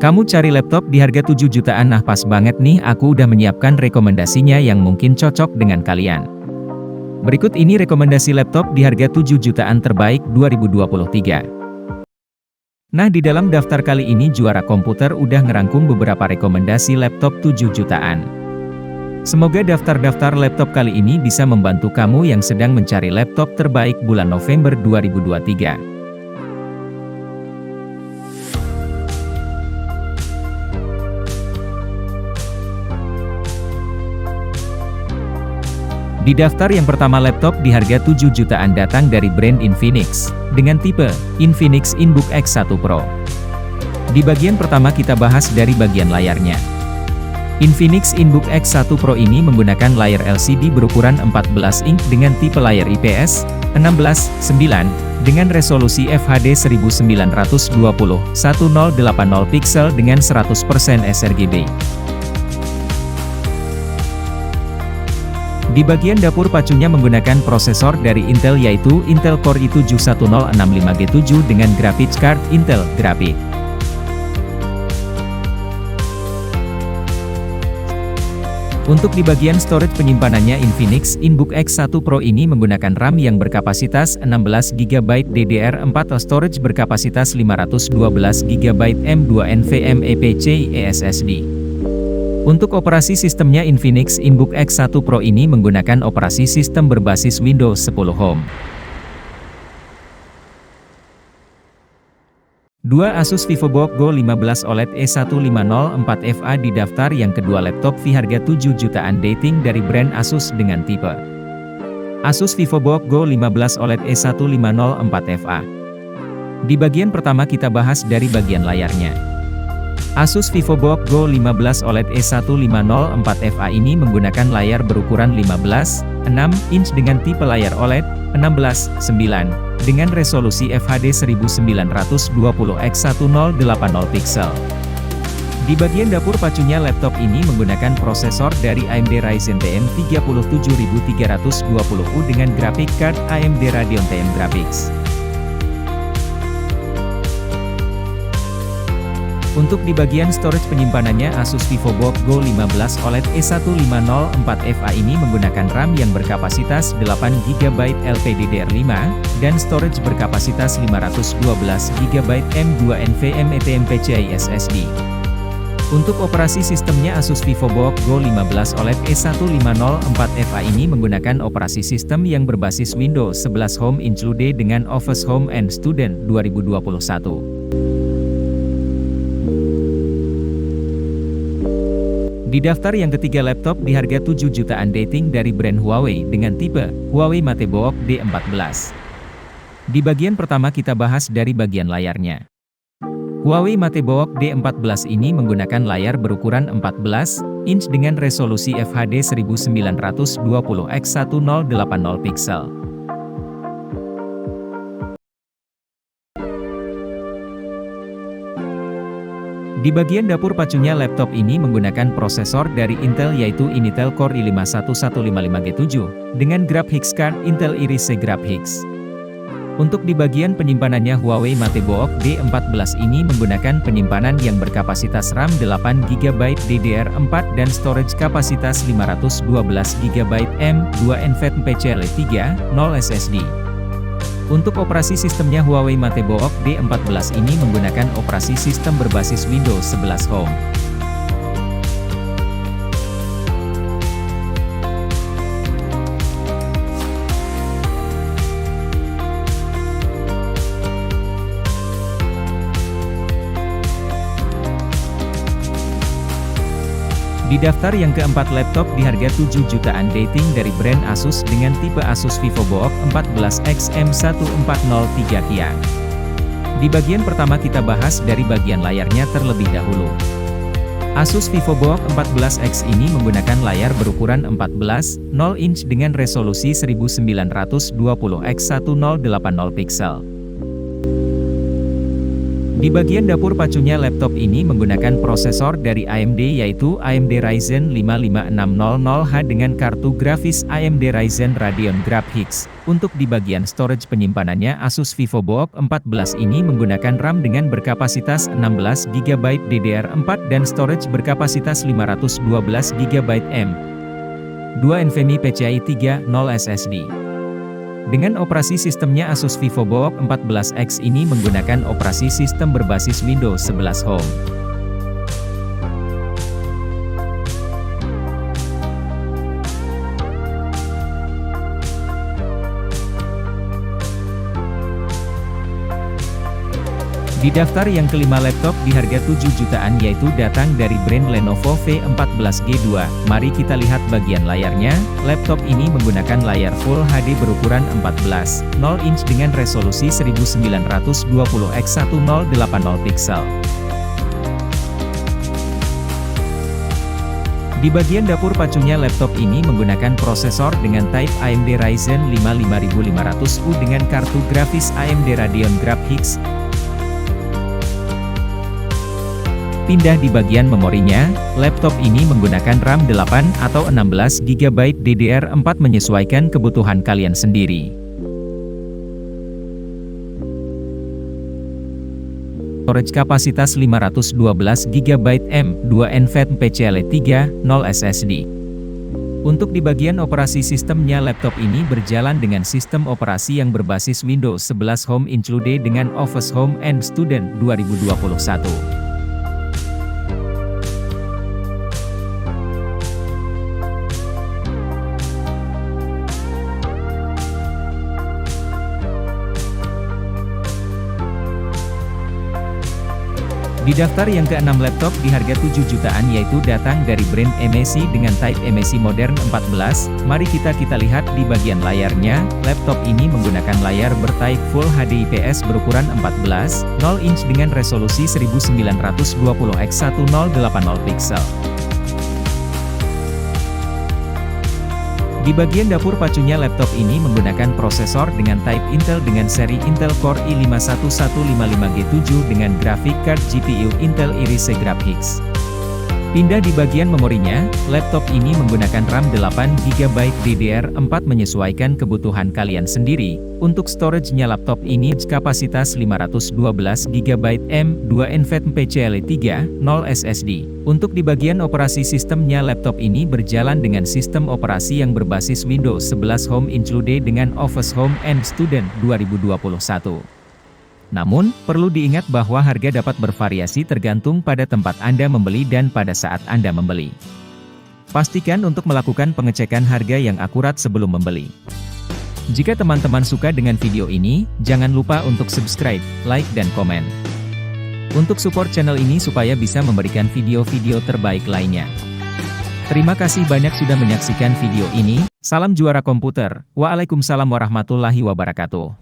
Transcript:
Kamu cari laptop di harga 7 jutaan, nah pas banget nih, aku udah menyiapkan rekomendasinya yang mungkin cocok dengan kalian. Berikut ini rekomendasi laptop di harga 7 jutaan terbaik 2023. Nah, di dalam daftar kali ini Juara Komputer udah ngerangkum beberapa rekomendasi laptop 7 jutaan. Semoga daftar-daftar laptop kali ini bisa membantu kamu yang sedang mencari laptop terbaik bulan November 2023. Di daftar yang pertama, laptop di harga 7 jutaan datang dari brand Infinix, dengan tipe Infinix InBook X1 Pro. Di bagian pertama kita bahas dari bagian layarnya. Infinix InBook X1 Pro ini menggunakan layar LCD berukuran 14 inch dengan tipe layar IPS 16:9, dengan resolusi FHD 1920 1080 pixel dengan 100% sRGB. Di bagian dapur pacunya menggunakan prosesor dari Intel yaitu Intel Core i7-1065G7 dengan graphics card Intel Graphic. Untuk di bagian storage penyimpanannya, Infinix InBook X1 Pro ini menggunakan RAM yang berkapasitas 16GB DDR4, storage berkapasitas 512GB M.2 NVMe PCIe SSD. Untuk operasi sistemnya, Infinix InBook X1 Pro ini menggunakan operasi sistem berbasis Windows 10 Home. 2. Asus VivoBook Go 15 OLED E1504FA. Di daftar yang kedua, laptop di harga 7 jutaan dating dari brand Asus dengan tipe Asus VivoBook Go 15 OLED E1504FA. Di bagian pertama kita bahas dari bagian layarnya. Asus VivoBook Go 15 OLED E1504FA ini menggunakan layar berukuran 15:6 inch dengan tipe layar OLED 16:9 dengan resolusi FHD 1920 x 1080 pixel. Di bagian dapur pacunya, laptop ini menggunakan prosesor dari AMD Ryzen TM 37320U dengan graphic card AMD Radeon TM Graphics. Untuk di bagian storage penyimpanannya, Asus VivoBook Go 15 OLED E1504FA ini menggunakan RAM yang berkapasitas 8GB LPDDR5, dan storage berkapasitas 512GB M.2 NVMe PCIe SSD. Untuk operasi sistemnya, Asus VivoBook Go 15 OLED E1504FA ini menggunakan operasi sistem yang berbasis Windows 11 Home included dengan Office Home and Student 2021. Di daftar yang ketiga, laptop di harga 7 jutaan dating dari brand Huawei dengan tipe Huawei MateBook D14. Di bagian pertama kita bahas dari bagian layarnya. Huawei MateBook D14 ini menggunakan layar berukuran 14 inch dengan resolusi FHD 1920 x 1080 pixel. Di bagian dapur pacunya, laptop ini menggunakan prosesor dari Intel yaitu Intel Core i5-1155G7 dengan graphics card Intel Iris Xe Graphics. Untuk di bagian penyimpanannya, Huawei MateBook D14 ini menggunakan penyimpanan yang berkapasitas RAM 8GB DDR4 dan storage kapasitas 512GB M.2 NVMe PCIe 3.0 SSD. Untuk operasi sistemnya, Huawei MateBook D14 ini menggunakan operasi sistem berbasis Windows 11 Home. Di daftar yang keempat, laptop di harga 7 jutaan dating dari brand Asus dengan tipe Asus VivoBook 14X M1403 Tiang. Di bagian pertama kita bahas dari bagian layarnya terlebih dahulu. Asus VivoBook 14X ini menggunakan layar berukuran 14:0 inch dengan resolusi 1920 x 1080 pixel. Di bagian dapur pacunya laptop ini menggunakan prosesor dari AMD yaitu AMD Ryzen 5 5600H dengan kartu grafis AMD Ryzen Radeon Graphics. Untuk di bagian storage penyimpanannya Asus VivoBook 14 ini menggunakan RAM dengan berkapasitas 16GB DDR4 dan storage berkapasitas 512GB M.2 NVMe PCIe 3.0 SSD. Dengan operasi sistemnya Asus VivoBook 14X ini menggunakan operasi sistem berbasis Windows 11 Home. Di daftar yang kelima laptop di harga 7 jutaan yaitu datang dari brand Lenovo V14G2. Mari kita lihat bagian layarnya. Laptop ini menggunakan layar Full HD berukuran 14.0 inch dengan resolusi 1920x1080 pixel. Di bagian dapur pacunya laptop ini menggunakan prosesor dengan type AMD Ryzen 5 5500U dengan kartu grafis AMD Radeon Graphics. Pindah di bagian memorinya, laptop ini menggunakan RAM 8 atau 16GB DDR4 menyesuaikan kebutuhan kalian sendiri. Storage kapasitas 512GB M.2 NVMe PCIe 3.0 SSD. Untuk di bagian operasi sistemnya laptop ini berjalan dengan sistem operasi yang berbasis Windows 11 Home included dengan Office Home and Student 2021. Di daftar yang ke-6 laptop di harga 7 jutaan yaitu datang dari brand MSI dengan type MSI Modern 14. Mari kita lihat di bagian layarnya. Laptop ini menggunakan layar bertype Full HD IPS berukuran 14.0 inch dengan resolusi 1920x1080 pixel. Di bagian dapur pacunya laptop ini menggunakan prosesor dengan type Intel dengan seri Intel Core i5-1155G7 dengan grafik card GPU Intel Iris Graphics. Pindah di bagian memorinya, laptop ini menggunakan RAM 8GB DDR4 menyesuaikan kebutuhan kalian sendiri. Untuk storage-nya laptop ini kapasitas 512GB M.2 NVMe PCIe 3.0 SSD. Untuk di bagian operasi sistemnya laptop ini berjalan dengan sistem operasi yang berbasis Windows 11 Home included dengan Office Home and Student 2021. Namun, perlu diingat bahwa harga dapat bervariasi tergantung pada tempat Anda membeli dan pada saat Anda membeli. Pastikan untuk melakukan pengecekan harga yang akurat sebelum membeli. Jika teman-teman suka dengan video ini, jangan lupa untuk subscribe, like dan komen. Untuk support channel ini supaya bisa memberikan video-video terbaik lainnya. Terima kasih banyak sudah menyaksikan video ini. Salam juara komputer. Waalaikumsalam warahmatullahi wabarakatuh.